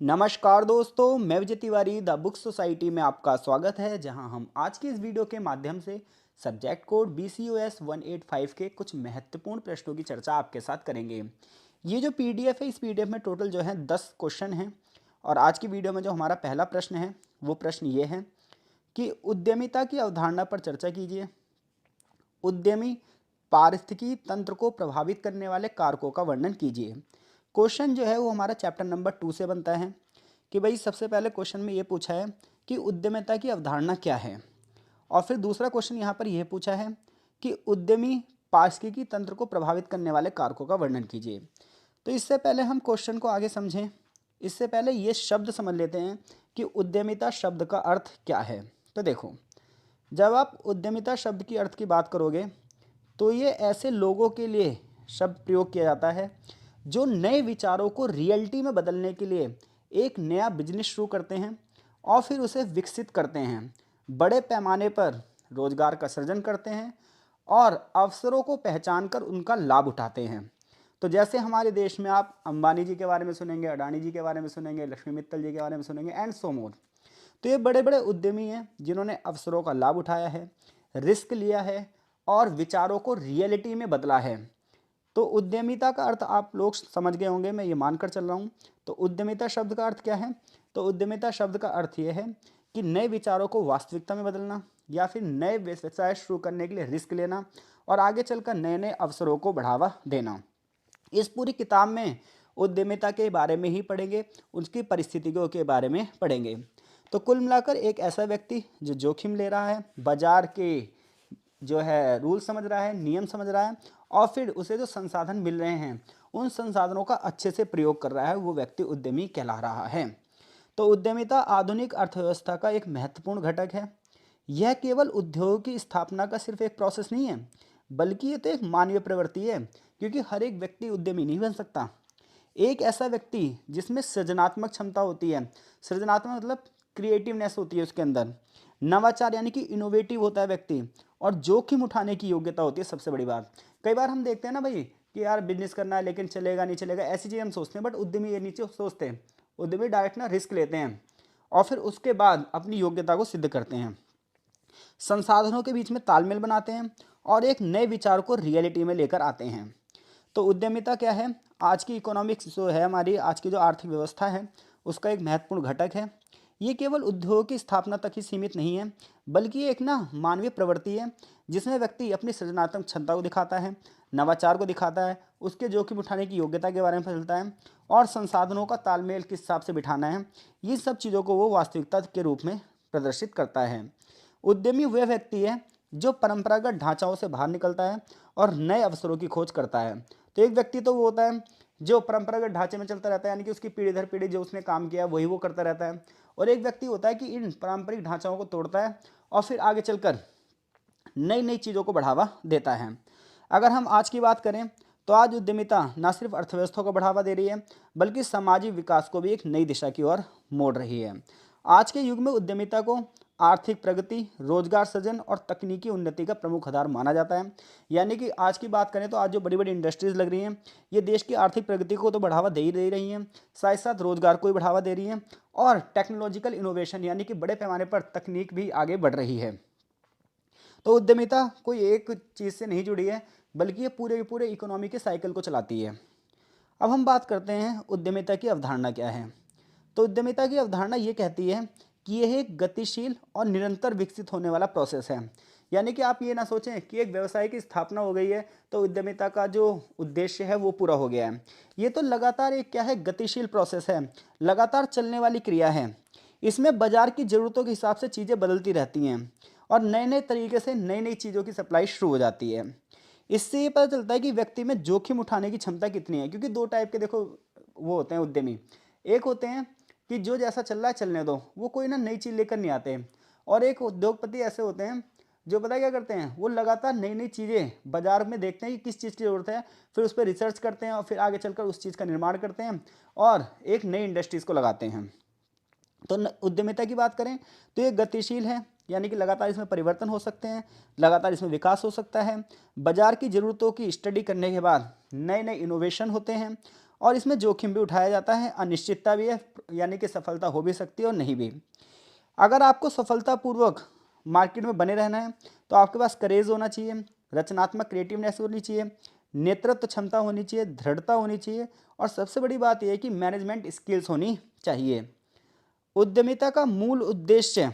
नमस्कार दोस्तों, मैं Vijay Tiwari the book society में आपका स्वागत है। जहां हम आज की इस वीडियो के माध्यम से सब्जेक्ट कोड BCOS 185 के कुछ महत्वपूर्ण प्रश्नों की चर्चा आपके साथ करेंगे। ये जो पीडीएफ है, इस पीडीएफ में टोटल जो है 10 क्वेश्चन हैं। और आज की वीडियो में जो हमारा पहला प्रश्न है वो प्रश्न ये है कि उद्यमिता की अवधारणा पर चर्चा कीजिए। उद्यमी पारिस्थितिकी तंत्र को प्रभावित करने वाले कारकों का वर्णन कीजिए। क्वेश्चन जो है वो हमारा चैप्टर नंबर 2 से बनता है कि भाई सबसे पहले क्वेश्चन में ये पूछा है कि उद्यमिता की अवधारणा क्या है। और फिर दूसरा क्वेश्चन यहाँ पर यह पूछा है कि उद्यमी पारिस्थितिकी तंत्र को प्रभावित करने वाले कारकों का वर्णन कीजिए। तो इससे पहले हम क्वेश्चन को आगे समझें, इससे पहले ये शब्द समझ लेते हैं कि उद्यमिता शब्द का अर्थ क्या है। तो देखो, जब आप उद्यमिता शब्द की अर्थ की बात करोगे तो ये ऐसे लोगों के लिए शब्द प्रयोग किया जाता है जो नए विचारों को रियलिटी में बदलने के लिए एक नया बिजनेस शुरू करते हैं और फिर उसे विकसित करते हैं, बड़े पैमाने पर रोजगार का सृजन करते हैं और अवसरों को पहचानकर उनका लाभ उठाते हैं। तो जैसे हमारे देश में आप अंबानी जी के बारे में सुनेंगे, अडानी जी के बारे में सुनेंगे, लक्ष्मी मित्तल जी के बारे में सुनेंगे एंड सो मोर। तो ये बड़े बड़े उद्यमी हैं जिन्होंने अवसरों का लाभ उठाया है, रिस्क लिया है और विचारों को रियलिटी में बदला है। तो उद्यमिता का अर्थ आप लोग समझ गए होंगे, मैं ये मानकर चल रहा हूँ। तो उद्यमिता शब्द का अर्थ क्या है? तो उद्यमिता शब्द का अर्थ ये है कि नए विचारों को वास्तविकता में बदलना या फिर नए व्यवसाय शुरू करने के लिए रिस्क लेना और आगे चलकर नए नए अवसरों को बढ़ावा देना। इस पूरी किताब में उद्यमिता के बारे में ही पढ़ेंगे, उसकी परिस्थितियों के बारे में पढ़ेंगे। तो कुल मिलाकर एक ऐसा व्यक्ति जो जोखिम ले रहा है, बाजार के जो है रूल समझ रहा है, नियम समझ रहा है और फिर उसे जो संसाधन मिल रहे हैं उन संसाधनों का अच्छे से प्रयोग कर रहा है, वो व्यक्ति उद्यमी कहला रहा है। तो उद्यमिता आधुनिक अर्थव्यवस्था का एक महत्वपूर्ण घटक है। यह केवल उद्योग की स्थापना का सिर्फ एक प्रोसेस नहीं है, बल्कि ये तो एक मानवीय प्रवृत्ति है, क्योंकि हर एक व्यक्ति उद्यमी नहीं बन सकता। एक ऐसा व्यक्ति जिसमें सृजनात्मक क्षमता होती है, सृजनात्मक मतलब क्रिएटिवनेस होती है उसके अंदर, नवाचार यानी कि इनोवेटिव होता है व्यक्ति और जोखिम उठाने की योग्यता होती है सबसे बड़ी बात। कई बार हम देखते हैं ना भाई कि यार बिजनेस करना है लेकिन चलेगा नहीं चलेगा, ऐसी चीज़ें हम सोचते हैं, बट उद्यमी ये नीचे सोचते हैं। उद्यमी डायरेक्ट ना रिस्क लेते हैं और फिर उसके बाद अपनी योग्यता को सिद्ध करते हैं, संसाधनों के बीच में तालमेल बनाते हैं और एक नए विचार को रियलिटी में लेकर आते हैं। तो उद्यमिता क्या है? आज की इकोनॉमिक्स जो है हमारी, आज की जो आर्थिक व्यवस्था है उसका एक महत्वपूर्ण घटक है। ये केवल उद्योग की स्थापना तक ही सीमित नहीं है, बल्कि ये एक ना मानवीय प्रवृत्ति है जिसमें व्यक्ति अपनी सृजनात्मक क्षमता को दिखाता है, नवाचार को दिखाता है, उसके जोखिम उठाने की योग्यता के बारे में फैलता है और संसाधनों का तालमेल किस हिसाब से बिठाना है, ये सब चीज़ों को वो वास्तविकता के रूप में प्रदर्शित करता है। उद्यमी वह व्यक्ति है जो परंपरागत ढांचाओं से बाहर निकलता है और नए अवसरों की खोज करता है। तो एक व्यक्ति तो वो होता है जो परंपरागत ढांचे में चलता रहता है, यानी कि उसकी पीढ़ी दर पीढ़ी जो उसने काम किया वही वो करता रहता है। और एक व्यक्ति होता है कि इन पारंपरिक ढांचाओं को तोड़ता है और फिर आगे चलकर नई नई चीज़ों को बढ़ावा देता है। अगर हम आज की बात करें तो आज उद्यमिता न सिर्फ अर्थव्यवस्था को बढ़ावा दे रही है, बल्कि सामाजिक विकास को भी एक नई दिशा की ओर मोड़ रही है। आज के युग में उद्यमिता को आर्थिक प्रगति, रोजगार सृजन और तकनीकी उन्नति का प्रमुख आधार माना जाता है। यानी कि आज की बात करें तो आज जो बड़ी बड़ी इंडस्ट्रीज लग रही हैं, ये देश की आर्थिक प्रगति को तो बढ़ावा दे ही दे रही हैं, साथ साथ रोजगार को भी बढ़ावा दे रही हैं और टेक्नोलॉजिकल इनोवेशन यानी कि बड़े पैमाने पर तकनीक भी आगे बढ़ रही है। तो उद्यमिता कोई एक चीज़ से नहीं जुड़ी है, बल्कि ये पूरे के पूरे इकोनॉमी के साइकिल को चलाती है। अब हम बात करते हैं उद्यमिता की अवधारणा क्या है। तो उद्यमिता की अवधारणा ये कहती है कि यह एक गतिशील और निरंतर विकसित होने वाला प्रोसेस है। यानी कि आप ये ना सोचें कि एक व्यवसाय की स्थापना हो गई है तो उद्यमिता का जो उद्देश्य है वो पूरा हो गया है। ये तो लगातार एक क्या है, गतिशील प्रोसेस है, लगातार चलने वाली क्रिया है। इसमें बाजार की ज़रूरतों के हिसाब से चीज़ें बदलती रहती हैं और नए नए तरीके से नई नई चीज़ों की सप्लाई शुरू हो जाती है। इससे ये पता चलता है कि व्यक्ति में जोखिम उठाने की क्षमता कितनी है, क्योंकि दो टाइप के देखो वो होते हैं उद्यमी। एक होते हैं कि जो जैसा चल रहा है चलने दो, वो कोई ना नई चीज़ लेकर नहीं आते। और एक उद्योगपति ऐसे होते हैं जो पता क्या करते हैं, वो लगातार नई नई चीज़ें बाजार में देखते हैं कि किस चीज़ की ज़रूरत है, फिर उस पर रिसर्च करते हैं और फिर आगे चलकर उस चीज़ का निर्माण करते हैं और एक नई इंडस्ट्रीज़ को लगाते हैं। तो उद्यमिता की बात करें तो ये गतिशील है, यानी कि लगातार इसमें परिवर्तन हो सकते हैं, लगातार इसमें विकास हो सकता है। बाजार की ज़रूरतों की स्टडी करने के बाद नए नए इनोवेशन होते हैं और इसमें जोखिम भी उठाया जाता है, अनिश्चितता भी है, यानी कि सफलता हो भी सकती है और नहीं भी। अगर आपको सफलतापूर्वक मार्केट में बने रहना है तो आपके पास करेज होना चाहिए, रचनात्मक क्रिएटिवनेस होनी चाहिए, नेतृत्व क्षमता होनी चाहिए, दृढ़ता होनी चाहिए, और सबसे बड़ी बात यह है कि मैनेजमेंट स्किल्स होनी चाहिए। उद्यमिता का मूल उद्देश्य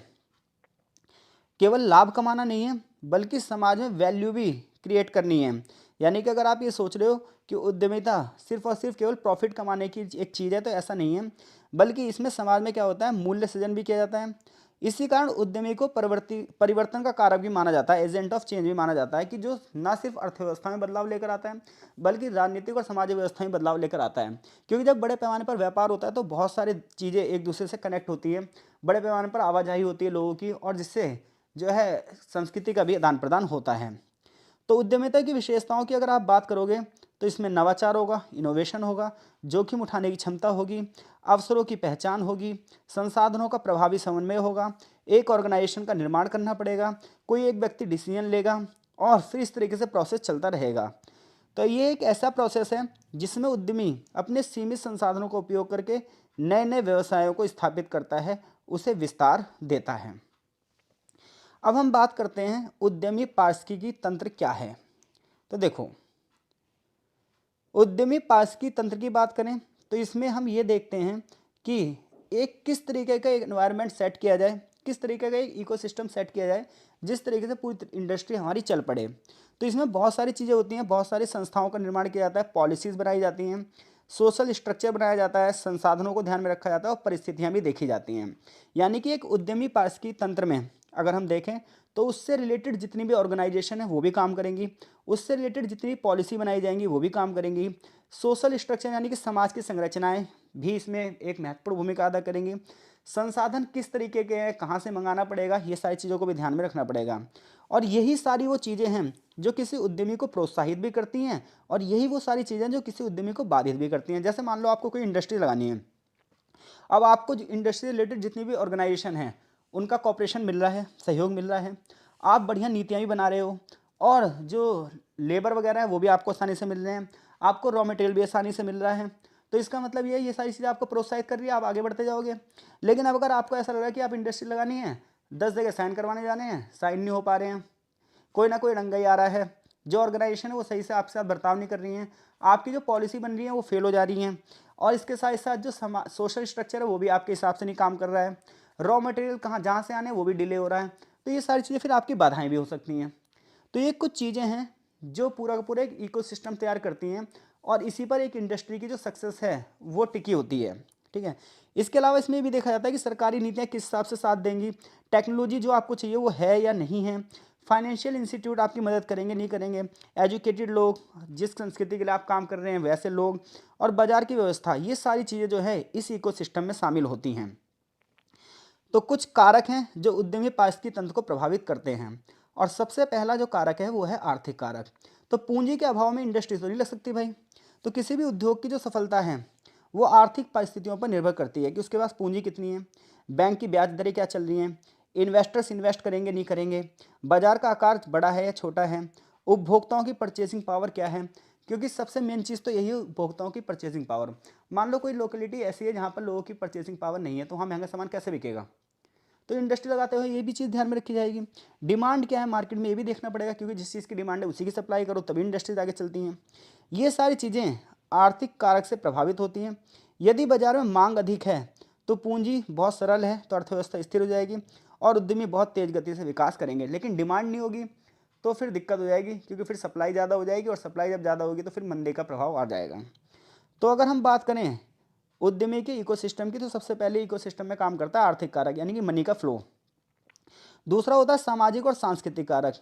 केवल लाभ कमाना नहीं है, बल्कि समाज में वैल्यू भी क्रिएट करनी है। यानी कि अगर आप ये सोच रहे हो कि उद्यमिता सिर्फ और सिर्फ केवल प्रॉफिट कमाने की एक चीज़ है, तो ऐसा नहीं है, बल्कि इसमें समाज में क्या होता है, मूल्य सृजन भी किया जाता है। इसी कारण उद्यमी को परिवर्तन का कारक भी माना जाता है, एजेंट ऑफ चेंज भी माना जाता है, कि जो न सिर्फ अर्थव्यवस्था में बदलाव लेकर आता है, बल्कि राजनीतिक और सामाजिक व्यवस्था में बदलाव लेकर आता है। क्योंकि जब बड़े पैमाने पर व्यापार होता है तो बहुत सारी चीज़ें एक दूसरे से कनेक्ट होती है, बड़े पैमाने पर आवाजाही होती है लोगों की, और जिससे जो है संस्कृति का भी आदान प्रदान होता है। तो उद्यमिता की विशेषताओं की अगर आप बात करोगे तो इसमें नवाचार होगा, इनोवेशन होगा, जोखिम उठाने की क्षमता होगी, अवसरों की पहचान होगी, संसाधनों का प्रभावी समन्वय होगा, एक ऑर्गेनाइजेशन का निर्माण करना पड़ेगा, कोई एक व्यक्ति डिसीजन लेगा, और फिर इस तरीके से प्रोसेस चलता रहेगा। तो ये एक ऐसा प्रोसेस है जिसमें उद्यमी अपने सीमित संसाधनों का उपयोग करके नए नए व्यवसायों को स्थापित करता है, उसे विस्तार देता है। अब हम बात करते हैं उद्यमी पारिस्थितिकी तंत्र क्या है। तो देखो, उद्यमी पारिस्थितिकी तंत्र की बात करें तो इसमें हम ये देखते हैं कि एक किस तरीके का एक एनवायरनमेंट सेट किया जाए, किस तरीके का एक इकोसिस्टम सेट किया जाए जिस तरीके से पूरी इंडस्ट्री हमारी चल पड़े। तो इसमें बहुत सारी चीज़ें होती हैं, बहुत सारी संस्थाओं का निर्माण किया जाता है, पॉलिसीज़ बनाई जाती हैं, सोशल स्ट्रक्चर बनाया जाता है, संसाधनों को ध्यान में रखा जाता है, और परिस्थितियाँ भी देखी जाती हैं। यानी कि एक उद्यमी पारिस्थितिकी तंत्र में अगर हम देखें तो उससे रिलेटेड जितनी भी ऑर्गेनाइजेशन है वो भी काम करेंगी, उससे रिलेटेड जितनी पॉलिसी बनाई जाएंगी वो भी काम करेंगी, सोशल स्ट्रक्चर यानी कि समाज की संरचनाएं भी इसमें एक महत्वपूर्ण भूमिका अदा करेंगी, संसाधन किस तरीके के हैं, कहाँ से मंगाना पड़ेगा, ये सारी चीज़ों को भी ध्यान में रखना पड़ेगा। और यही सारी वो चीज़ें हैं जो किसी उद्यमी को प्रोत्साहित भी करती हैं, और यही वो सारी चीज़ें जो किसी उद्यमी को बाधित भी करती हैं। जैसे मान लो आपको कोई इंडस्ट्री लगानी है, अब आपको इंडस्ट्री रिलेटेड जितनी भी ऑर्गेनाइजेशन है उनका कॉपरेशन मिल रहा है, सहयोग मिल रहा है, आप बढ़िया नीतियाँ भी बना रहे हो, और जो लेबर वगैरह है वो भी आपको आसानी से मिल रहे हैं, आपको रॉ मटेरियल भी आसानी से मिल रहा है। तो इसका मतलब ये सारी चीज़ें आपको प्रोत्साहित कर रही है, आप आगे बढ़ते जाओगे। लेकिन अब अगर आपको ऐसा लग रहा है कि आप इंडस्ट्री लगानी है, 10 जगह साइन करवाने जाने हैं, साइन नहीं हो पा रहे हैं, कोई ना कोई रंगाई आ रहा है, जो ऑर्गेनाइजेशन है वो सही से आपके साथ बर्ताव नहीं कर रही हैं, आपकी जो पॉलिसी बन रही है वो फेल हो जा रही हैं, और इसके साथ साथ जो सोशल स्ट्रक्चर है वो भी आपके हिसाब से नहीं काम कर रहा है, रॉ मटेरियल कहाँ जहाँ से आने वो भी डिले हो रहा है, तो ये सारी चीज़ें फिर आपकी बाधाएं भी हो सकती हैं। तो ये कुछ चीज़ें हैं जो पूरा का पूरा एक इकोसिस्टम तैयार करती हैं, और इसी पर एक इंडस्ट्री की जो सक्सेस है वो टिकी होती है। ठीक है, इसके अलावा इसमें भी देखा जाता है कि सरकारी नीतियाँ किस हिसाब से साथ देंगी, टेक्नोलॉजी जो आपको चाहिए वो है या नहीं है, फाइनेंशियल इंस्टीट्यूट आपकी मदद करेंगे नहीं करेंगे, एजुकेटेड लोग, जिस संस्कृति के लिए आप काम कर रहे हैं वैसे लोग, और बाजार की व्यवस्था, ये सारी चीज़ें जो है इस इकोसिस्टम में शामिल होती हैं। तो कुछ कारक हैं जो उद्यमी पारिस्थितिकी तंत्र को प्रभावित करते हैं, और सबसे पहला जो कारक है वो है आर्थिक कारक। तो पूंजी के अभाव में इंडस्ट्री तो नहीं लग सकती भाई। तो किसी भी उद्योग की जो सफलता है वो आर्थिक परिस्थितियों पर निर्भर करती है कि उसके पास पूंजी कितनी है, बैंक की ब्याज दरें क्या चल रही हैं, इन्वेस्टर्स इन्वेस्ट करेंगे नहीं करेंगे, बाजार का आकार बड़ा है या छोटा है, उपभोक्ताओं की परचेसिंग पावर क्या है, क्योंकि सबसे मेन चीज़ तो यही है, उपभोक्ताओं की परचेसिंग पावर। मान लो कोई लोकेलिटी ऐसी है जहाँ पर लोगों की परचेसिंग पावर नहीं है, तो वहाँ महंगा सामान कैसे बिकेगा। तो इंडस्ट्री लगाते हुए ये भी चीज़ ध्यान में रखी जाएगी। डिमांड क्या है मार्केट में ये भी देखना पड़ेगा, क्योंकि जिस चीज़ की डिमांड है उसी की सप्लाई करो तभी इंडस्ट्रीज आगे चलती हैं। ये सारी चीज़ें आर्थिक कारक से प्रभावित होती हैं। यदि बाजार में मांग अधिक है तो पूंजी बहुत सरल है तो अर्थव्यवस्था स्थिर हो जाएगी और उद्यमी बहुत तेज गति से विकास करेंगे। लेकिन डिमांड नहीं होगी तो फिर दिक्कत हो जाएगी, क्योंकि फिर सप्लाई ज़्यादा हो जाएगी, और सप्लाई जब ज़्यादा होगी तो फिर मंदी का प्रभाव आ जाएगा। तो अगर हम बात करें उद्यमी के इकोसिस्टम की, तो सबसे पहले इकोसिस्टम में काम करता है आर्थिक कारक यानी कि मनी का फ्लो। दूसरा होता है सामाजिक और सांस्कृतिक कारक।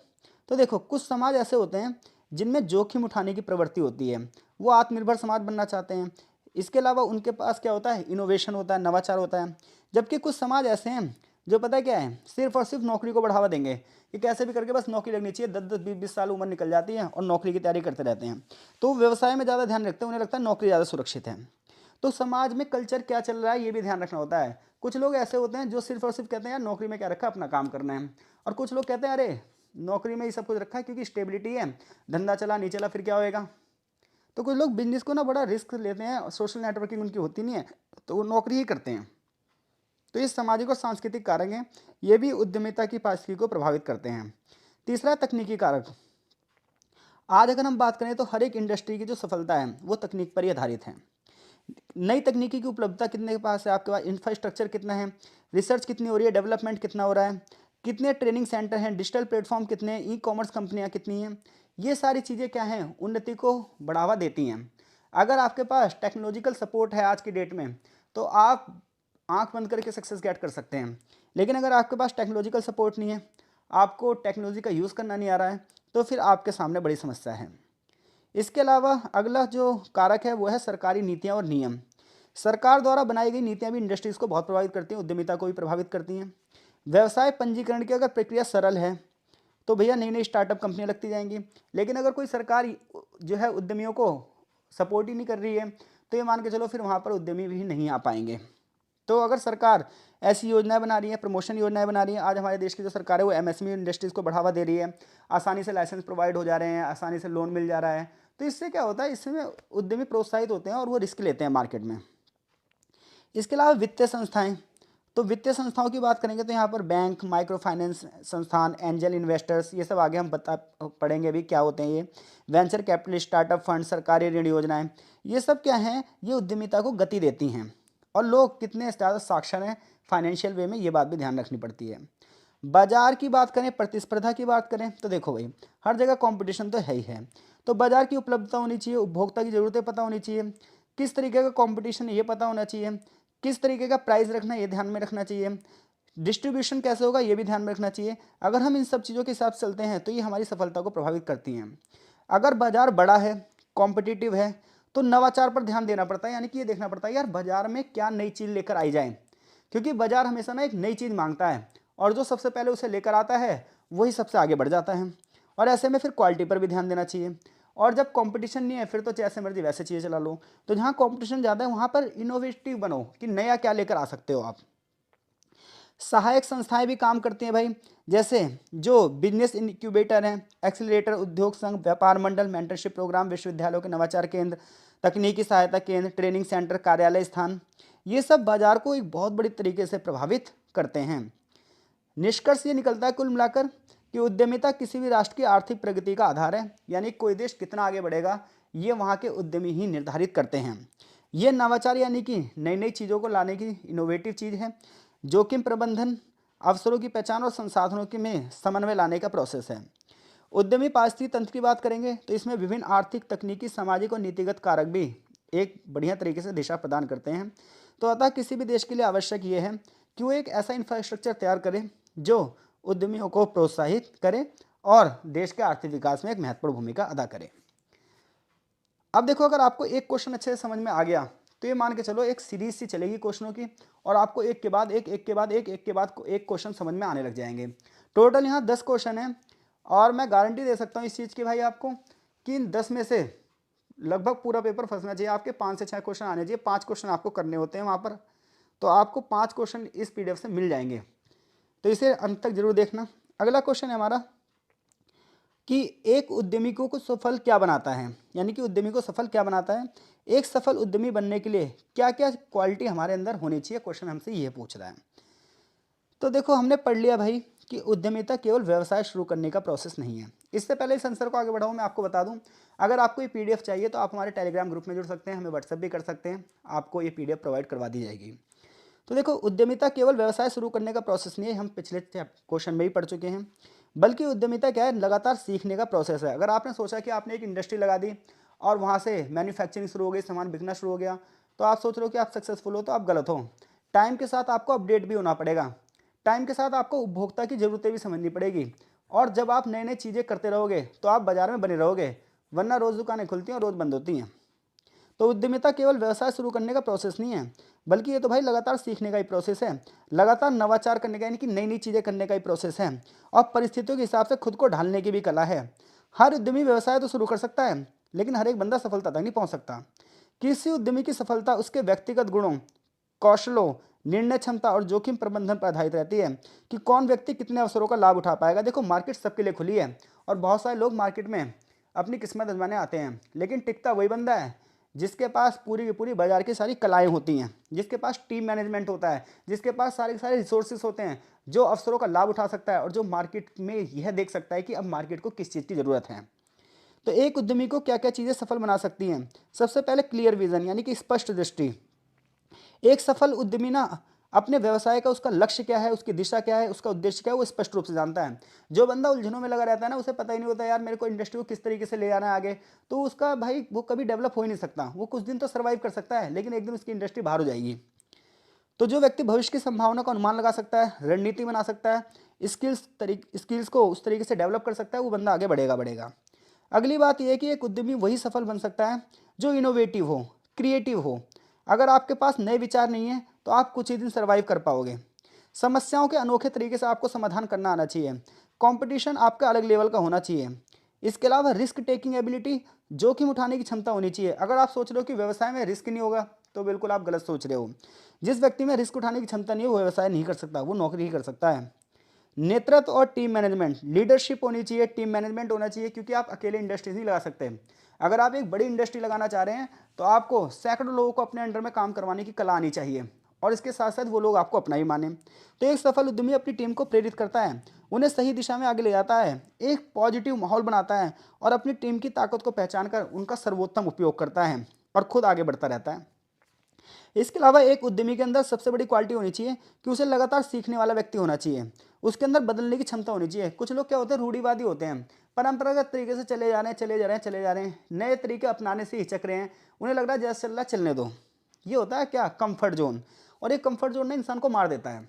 तो देखो, कुछ समाज ऐसे होते हैं जिनमें जोखिम उठाने की प्रवृत्ति होती है, वो आत्मनिर्भर समाज बनना चाहते हैं। इसके अलावा उनके पास क्या होता है, इनोवेशन होता है, नवाचार होता है। जबकि कुछ समाज ऐसे हैं जो पता है क्या है, सिर्फ और सिर्फ नौकरी को बढ़ावा देंगे कि कैसे भी करके बस नौकरी लगनी चाहिए, 10-10 20-20 साल उम्र निकल जाती है और नौकरी की तैयारी करते रहते हैं। तो वो व्यवसाय में ज़्यादा ध्यान रखते हैं, उन्हें लगता है नौकरी ज़्यादा सुरक्षित है। तो समाज में कल्चर क्या चल रहा है ये भी ध्यान रखना होता है। कुछ लोग ऐसे होते हैं जो सिर्फ और सिर्फ कहते हैं यार नौकरी में क्या रखा, अपना काम करना है। और कुछ लोग कहते हैं अरे नौकरी में ही सब कुछ रखा है क्योंकि स्टेबिलिटी है, धंधा चला नहीं चला फिर क्या होएगा। तो कुछ लोग बिजनेस को ना बड़ा रिस्क लेते हैं, सोशल नेटवर्किंग उनकी होती नहीं है, तो वो नौकरी ही करते हैं। तो ये सामाजिक और सांस्कृतिक कारक हैं, ये भी उद्यमिता की पारिस्थितिकी को प्रभावित करते हैं। तीसरा है तकनीकी कारक। आज अगर हम बात करें तो हर एक इंडस्ट्री की जो सफलता है वो तकनीक पर ही आधारित है। नई तकनीकी की उपलब्धता कितने के पास है, आपके पास इंफ्रास्ट्रक्चर कितना है, रिसर्च कितनी हो रही है, डेवलपमेंट कितना हो रहा है, कितने ट्रेनिंग सेंटर हैं, डिजिटल प्लेटफॉर्म कितने हैं, ई कॉमर्स कंपनियां कितनी हैं, ये सारी चीज़ें क्या हैं, उन्नति को बढ़ावा देती हैं। अगर आपके पास टेक्नोलॉजिकल सपोर्ट है आज की डेट में, तो आप आंख बंद करके सक्सेस गेट कर सकते हैं। लेकिन अगर आपके पास टेक्नोलॉजिकल सपोर्ट नहीं है, आपको टेक्नोलॉजी का यूज़ करना नहीं आ रहा है, तो फिर आपके सामने बड़ी समस्या है। इसके अलावा अगला जो कारक है वो है सरकारी नीतियाँ और नियम। सरकार द्वारा बनाई गई नीतियाँ भी इंडस्ट्रीज़ को बहुत प्रभावित करती हैं, उद्यमिता को भी प्रभावित करती हैं। व्यवसाय पंजीकरण की अगर प्रक्रिया सरल है तो भैया नई नई स्टार्टअप कंपनियां लगती जाएंगी। लेकिन अगर कोई सरकार जो है उद्यमियों को सपोर्ट ही नहीं कर रही है, तो ये मान के चलो फिर वहाँ पर उद्यमी भी नहीं आ पाएंगे। तो अगर सरकार ऐसी योजनाएं बना रही है, प्रमोशन योजनाएं बना रही है, आज हमारे देश की जो सरकार है वो एमएसएमई इंडस्ट्रीज़ को बढ़ावा दे रही है, आसानी से लाइसेंस प्रोवाइड हो जा रहे हैं, आसानी से लोन मिल जा रहा है, तो इससे क्या होता है, इसमें उद्यमी प्रोत्साहित होते हैं और वो रिस्क लेते हैं मार्केट में। इसके अलावा वित्तीय संस्थाएं, तो वित्तीय संस्थाओं की बात करेंगे तो यहाँ पर बैंक, माइक्रो फाइनेंस संस्थान, एंजल इन्वेस्टर्स, ये सब आगे हम बता पढ़ेंगे अभी क्या होते हैं ये। वेंचर कैपिटल, स्टार्टअप फंड, सरकारी ऋण योजनाएं, ये सब क्या हैं, ये उद्यमिता को गति देती हैं। और लोग कितने ज़्यादा साक्षर हैं फाइनेंशियल वे में, ये बात भी ध्यान रखनी पड़ती है। बाजार की बात करें, प्रतिस्पर्धा की बात करें, तो देखो भाई हर जगह कंपटीशन तो है ही है। तो बाजार की उपलब्धता होनी चाहिए, उपभोक्ता की ज़रूरतें पता होनी चाहिए, किस तरीके का कंपटीशन है ये पता होना चाहिए, किस तरीके का प्राइस रखना है ये ध्यान में रखना चाहिए, डिस्ट्रीब्यूशन कैसे होगा ये भी ध्यान में रखना चाहिए। अगर हम इन सब चीज़ों के हिसाब से चलते हैं तो ये हमारी सफलता को प्रभावित करती हैं। अगर बाजार बड़ा है, कॉम्पिटिटिव है, तो नवाचार पर ध्यान देना पड़ता है, यानी कि ये देखना पड़ता है यार बाजार में क्या नई चीज़ लेकर आई जाए, क्योंकि बाजार हमेशा ना एक नई चीज़ मांगता है और जो सबसे पहले उसे लेकर आता है वही सबसे आगे बढ़ जाता है। और ऐसे में फिर क्वालिटी पर भी ध्यान देना चाहिए। और जब कंपटीशन नहीं है फिर तो जैसे मर्जी वैसे चीज़ें चला लो। तो जहाँ कंपटीशन ज़्यादा है वहाँ पर इनोवेटिव बनो कि नया क्या लेकर आ सकते हो आप। सहायक संस्थाएं भी काम करती हैं भाई, जैसे जो बिजनेस इनक्यूबेटर हैं, एक्सीलरेटर, उद्योग संघ, व्यापार मंडल, मेंटरशिप प्रोग्राम, विश्वविद्यालयों के नवाचार केंद्र, तकनीकी सहायता केंद्र, ट्रेनिंग सेंटर, कार्यालय स्थान, ये सब बाजार को एक बहुत बड़ी तरीके से प्रभावित करते हैं। निष्कर्ष ये निकलता है कुल मिलाकर कि उद्यमिता किसी भी राष्ट्र की आर्थिक प्रगति का आधार है, यानी कोई देश कितना आगे बढ़ेगा ये वहाँ के उद्यमी ही निर्धारित करते हैं। ये नवाचार यानी कि नई नई चीज़ों को लाने की इनोवेटिव चीज़ है, जोखिम प्रबंधन, अवसरों की पहचान और संसाधनों के में समन्वय लाने का प्रोसेस है। उद्यमी पारिस्थितिकी तंत्र की बात करेंगे तो इसमें विभिन्न आर्थिक, तकनीकी, सामाजिक और नीतिगत कारक भी एक बढ़िया तरीके से दिशा प्रदान करते हैं। तो अतः किसी भी देश के लिए आवश्यक ये है कि वो एक ऐसा इंफ्रास्ट्रक्चर तैयार करे जो उद्यमियों को प्रोत्साहित करे और देश के आर्थिक विकास में एक महत्वपूर्ण भूमिका अदा करे। अब देखो अगर आपको एक क्वेश्चन अच्छे से समझ में आ गया तो ये मान के चलो एक सीरीज सी चलेगी क्वेश्चनों की, और आपको एक के बाद एक के बाद एक के बाद एक क्वेश्चन समझ में आने लग जाएंगे। टोटल यहाँ 10 क्वेश्चन हैं और मैं गारंटी दे सकता हूँ इस चीज़ की भाई आपको कि इन 10 में से लगभग पूरा पेपर फंसना चाहिए, आपके 5 से 6 क्वेश्चन आने चाहिए। 5 क्वेश्चन आपको करने होते हैं वहाँ पर, तो आपको 5 क्वेश्चन इस PDF से मिल जाएंगे, तो इसे अंत तक जरूर देखना। अगला क्वेश्चन है हमारा कि एक उद्यमी को सफल क्या बनाता है, यानी कि उद्यमी को सफल क्या बनाता है, एक सफल उद्यमी बनने के लिए क्या क्या क्वालिटी हमारे अंदर होनी चाहिए, क्वेश्चन हमसे ये पूछ रहा है। तो देखो हमने पढ़ लिया भाई कि उद्यमिता केवल व्यवसाय शुरू करने का प्रोसेस नहीं है। इससे पहले इस आंसर को आगे बढ़ाऊँ मैं आपको बता दूं, अगर आपको ये PDF चाहिए तो आप हमारे टेलीग्राम ग्रुप में जुड़ सकते हैं, हमें व्हाट्सएप भी कर सकते हैं, आपको ये PDF प्रोवाइड करवा दी जाएगी। तो देखो उद्यमिता केवल व्यवसाय शुरू करने का प्रोसेस नहीं है, हम पिछले क्वेश्चन में ही पढ़ चुके हैं, बल्कि उद्यमिता क्या है, लगातार सीखने का प्रोसेस है। अगर आपने सोचा कि आपने एक इंडस्ट्री लगा दी और वहाँ से मैन्युफैक्चरिंग शुरू हो गई, सामान बिकना शुरू हो गया, तो आप सोच रहे हो कि आप सक्सेसफुल हो, तो आप गलत हो। टाइम के साथ आपको अपडेट भी होना पड़ेगा, टाइम के साथ आपको उपभोक्ता की ज़रूरतें भी समझनी पड़ेगी, और जब आप नई नई चीज़ें करते रहोगे तो आप बाजार में बने रहोगे, वरना रोज़ दुकानें खुलती हैं और रोज़ बंद होती हैं। तो उद्यमिता केवल व्यवसाय शुरू करने का प्रोसेस नहीं है, बल्कि ये तो भाई लगातार सीखने का ही प्रोसेस है, लगातार नवाचार करने का यानी कि नई नई चीज़ें करने का ही प्रोसेस है, और परिस्थितियों के हिसाब से खुद को ढालने की भी कला है। हर उद्यमी व्यवसाय तो शुरू कर सकता है, लेकिन हर एक बंदा सफलता तक नहीं पहुंच सकता। किसी उद्यमी की सफलता उसके व्यक्तिगत गुणों, कौशलों, निर्णय क्षमता और जोखिम प्रबंधन पर आधारित रहती है कि कौन व्यक्ति कितने अवसरों का लाभ उठा पाएगा। देखो मार्केट सबके लिए खुली है और बहुत सारे लोग मार्केट में अपनी किस्मत आजमाने आते हैं, लेकिन टिकता वही बंदा है जिसके पास पूरी की पूरी बाजार की सारी कलाएं होती हैं, जिसके पास टीम मैनेजमेंट होता है, जिसके पास सारे के सारे रिसोर्सेज होते हैं, जो अवसरों का लाभ उठा सकता है और जो मार्केट में यह देख सकता है कि अब मार्केट को किस चीज़ की ज़रूरत है। तो एक उद्यमी को क्या क्या चीज़ें सफल बना सकती हैं? सबसे पहले क्लियर विजन यानी कि स्पष्ट दृष्टि। एक सफल उद्यमी ना अपने व्यवसाय का उसका लक्ष्य क्या है, उसकी दिशा क्या है, उसका उद्देश्य क्या है, वो स्पष्ट रूप से जानता है। जो बंदा उलझनों में लगा रहता है ना, उसे पता ही नहीं होता यार मेरे को इंडस्ट्री को किस तरीके से ले जाना है आगे, तो उसका भाई वो कभी डेवलप हो ही नहीं सकता। वो कुछ दिन तो सर्वाइव कर सकता है, लेकिन एक दिन उसकी इंडस्ट्री बाहर हो जाएगी। तो जो व्यक्ति भविष्य की संभावना का अनुमान लगा सकता है, रणनीति बना सकता है, स्किल्स को उस तरीके से डेवलप कर सकता है, वो बंदा आगे बढ़ेगा। अगली बात यह है कि एक उद्यमी वही सफल बन सकता है जो इनोवेटिव हो, क्रिएटिव हो। अगर आपके पास नए विचार नहीं है तो आप कुछ ही दिन सर्वाइव कर पाओगे। समस्याओं के अनोखे तरीके से आपको समाधान करना आना चाहिए। कंपटीशन आपका अलग लेवल का होना चाहिए। इसके अलावा रिस्क टेकिंग एबिलिटी, जोखिम उठाने की क्षमता होनी चाहिए। अगर आप सोच रहे हो कि व्यवसाय में रिस्क नहीं होगा तो बिल्कुल आप गलत सोच रहे हो। जिस व्यक्ति में रिस्क उठाने की क्षमता नहीं है वो व्यवसाय नहीं कर सकता, वो नौकरी ही कर सकता है। नेतृत्व और टीम मैनेजमेंट, लीडरशिप होनी चाहिए, टीम मैनेजमेंट होना चाहिए, क्योंकि आप अकेले इंडस्ट्रीज नहीं लगा सकते। अगर आप एक बड़ी इंडस्ट्री लगाना चाह रहे हैं तो आपको सैकड़ों लोगों को अपने अंडर में काम करवाने की कला आनी चाहिए, और इसके साथ साथ वो लोग आपको अपना ही माने। तो एक सफल उद्यमी अपनी टीम को प्रेरित करता है, उन्हें सही दिशा में आगे ले जाता है, एक पॉजिटिव माहौल बनाता है और अपनी टीम की ताकत को पहचान कर उनका सर्वोत्तम उपयोग करता है और खुद आगे बढ़ता रहता है। इसके अलावा एक उद्यमी के अंदर सबसे बड़ी क्वालिटी होनी चाहिए कि उसे लगातार सीखने वाला व्यक्ति होना चाहिए। उसके अंदर बदलने की क्षमता होनी चाहिए। कुछ लोग क्या होते हैं, रूढ़िवादी होते हैं, परंपरागत तरीके से चले जा रहे हैं, नए तरीके अपनाने से हिचक रहे हैं। उन्हें लग रहा है जैसे चल रहा है चलने दो। ये होता है क्या, कंफर्ट जोन। और एक कंफर्ट जोन ने इंसान को मार देता है।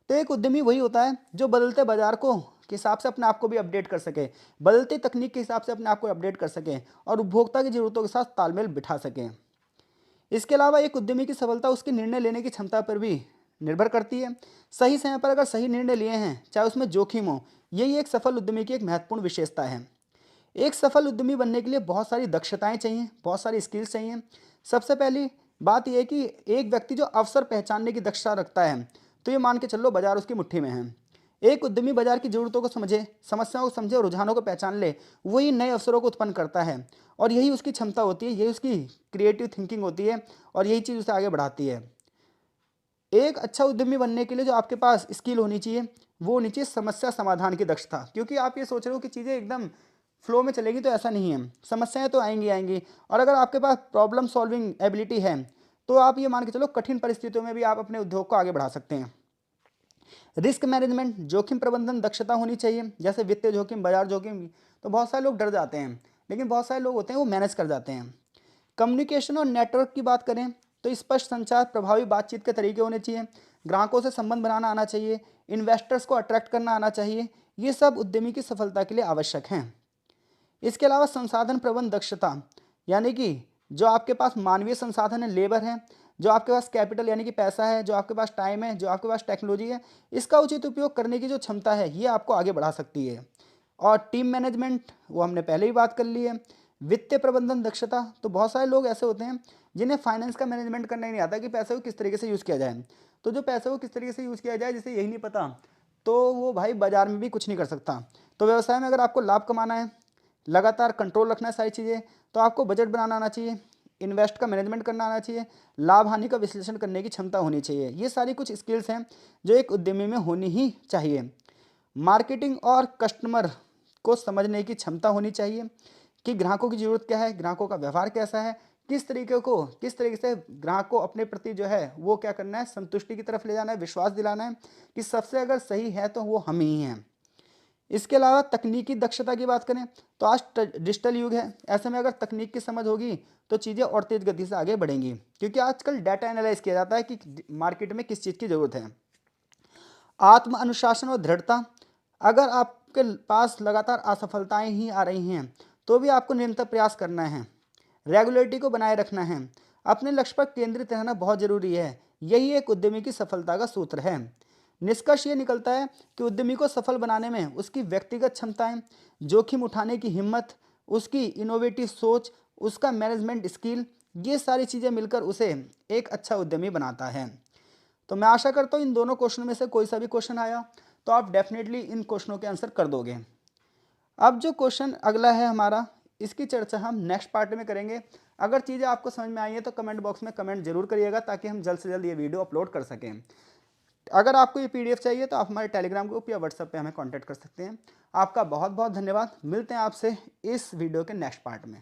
तो एक उद्यमी वही होता है जो बदलते बाजार को के हिसाब से अपने आप को भी अपडेट कर सके, बदलती तकनीक के हिसाब से अपने आप को अपडेट कर सके और उपभोक्ता की जरूरतों के साथ तालमेल बिठा सके। इसके अलावा एक उद्यमी की सफलता उसके निर्णय लेने की क्षमता पर भी निर्भर करती है। सही समय पर अगर सही निर्णय लिए हैं, चाहे उसमें जोखिम हो, यही एक सफल उद्यमी की एक महत्वपूर्ण विशेषता है। एक सफल उद्यमी बनने के लिए बहुत सारी दक्षताएं चाहिए, बहुत सारी स्किल्स चाहिए। सबसे पहली बात यह है कि एक व्यक्ति जो अवसर पहचानने की दक्षता रखता है, तो ये मान के चलो बाजार उसकी मुट्ठी में है। एक उद्यमी बाजार की जरूरतों को समझे, समस्याओं को समझे और रुझानों को पहचान ले, वही नए अवसरों को उत्पन्न करता है। और यही उसकी क्षमता होती है, यही उसकी क्रिएटिव थिंकिंग होती है और यही चीज़ उसे आगे बढ़ाती है। एक अच्छा उद्यमी बनने के लिए जो आपके पास स्किल होनी चाहिए, वो होनी चाहिए समस्या समाधान की दक्षता। क्योंकि आप ये सोच रहे हो कि चीज़ें एकदम फ्लो में चलेगी, तो ऐसा नहीं है। समस्याएं तो आएंगी आएंगी, और अगर आपके पास प्रॉब्लम सॉल्विंग एबिलिटी है तो आप ये मान के चलो कठिन परिस्थितियों में भी आप अपने उद्योग को आगे बढ़ा सकते हैं। रिस्क मैनेजमेंट, जोखिम प्रबंधन दक्षता होनी चाहिए, जैसे वित्तीय जोखिम, बाजार जोखिम। तो बहुत सारे लोग डर जाते हैं, लेकिन बहुत सारे लोग होते हैं वो मैनेज कर जाते हैं। कम्युनिकेशन और नेटवर्क की बात करें तो स्पष्ट संचार, प्रभावी बातचीत के तरीके होने चाहिए, ग्राहकों से संबंध बनाना आना चाहिए, इन्वेस्टर्स को अट्रैक्ट करना आना चाहिए। ये सब उद्यमी की सफलता के लिए आवश्यक हैं। इसके अलावा संसाधन प्रबंध दक्षता, यानी कि जो आपके पास मानवीय संसाधन है, लेबर है, जो आपके पास कैपिटल यानी कि पैसा है, जो आपके पास टाइम है, जो आपके पास टेक्नोलॉजी है, इसका उचित उपयोग करने की जो क्षमता है, ये आपको आगे बढ़ा सकती है। और टीम मैनेजमेंट, वो हमने पहले ही बात कर ली है। वित्तीय प्रबंधन दक्षता, तो बहुत सारे लोग ऐसे होते हैं जिन्हें फाइनेंस का मैनेजमेंट करना ही नहीं आता कि पैसे को किस तरीके से यूज़ किया जाए। तो जो पैसे को किस तरीके से यूज़ किया जाए जिसे यही नहीं पता, तो वो भाई बाजार में भी कुछ नहीं कर सकता। तो व्यवसाय में अगर आपको लाभ कमाना है, लगातार कंट्रोल रखना है सारी चीज़ें, तो आपको बजट बनाना आना चाहिए, इन्वेस्ट का मैनेजमेंट करना आना चाहिए, लाभ हानि का विश्लेषण करने की क्षमता होनी चाहिए। ये सारी कुछ स्किल्स हैं जो एक उद्यमी में होनी ही चाहिए। मार्केटिंग और कस्टमर को समझने की क्षमता होनी चाहिए कि ग्राहकों की ज़रूरत क्या है, ग्राहकों का व्यवहार कैसा है, किस तरीके से ग्राहक को अपने प्रति जो है वो क्या करना है, संतुष्टि की तरफ ले जाना है, विश्वास दिलाना है कि सबसे अगर सही है तो वो हम ही हैं। इसके अलावा तकनीकी दक्षता की बात करें तो आज डिजिटल युग है। ऐसे में अगर तकनीक की समझ होगी तो चीज़ें और तेज गति से आगे बढ़ेंगी, क्योंकि आजकल डाटा एनालाइज किया जाता है कि मार्केट में किस चीज़ की ज़रूरत है। आत्म अनुशासन और दृढ़ता, अगर आपके पास लगातार असफलताएं ही आ रही हैं तो भी आपको निरंतर प्रयास करना है, रेगुलरिटी को बनाए रखना है, अपने लक्ष्य पर केंद्रित रहना बहुत जरूरी है। यही एक उद्यमी की सफलता का सूत्र है। निष्कर्ष ये निकलता है कि उद्यमी को सफल बनाने में उसकी व्यक्तिगत क्षमताएं, जोखिम उठाने की हिम्मत, उसकी इनोवेटिव सोच, उसका मैनेजमेंट स्किल, ये सारी चीज़ें मिलकर उसे एक अच्छा उद्यमी बनाता है। तो मैं आशा करता हूँ इन दोनों क्वेश्चन में से कोई सा भी क्वेश्चन आया तो आप डेफिनेटली इन क्वेश्चनों के आंसर कर दोगे। अब जो क्वेश्चन अगला है हमारा, इसकी चर्चा हम नेक्स्ट पार्ट में करेंगे। अगर चीज़ें आपको समझ में आई हैं तो कमेंट बॉक्स में कमेंट जरूर करिएगा, ताकि हम जल्द से जल्द ये वीडियो अपलोड कर सकें। अगर आपको ये पीडीएफ चाहिए तो आप हमारे टेलीग्राम ग्रुप या व्हाट्सएप पे हमें कांटेक्ट कर सकते हैं। आपका बहुत बहुत धन्यवाद। मिलते हैं आपसे इस वीडियो के नेक्स्ट पार्ट में।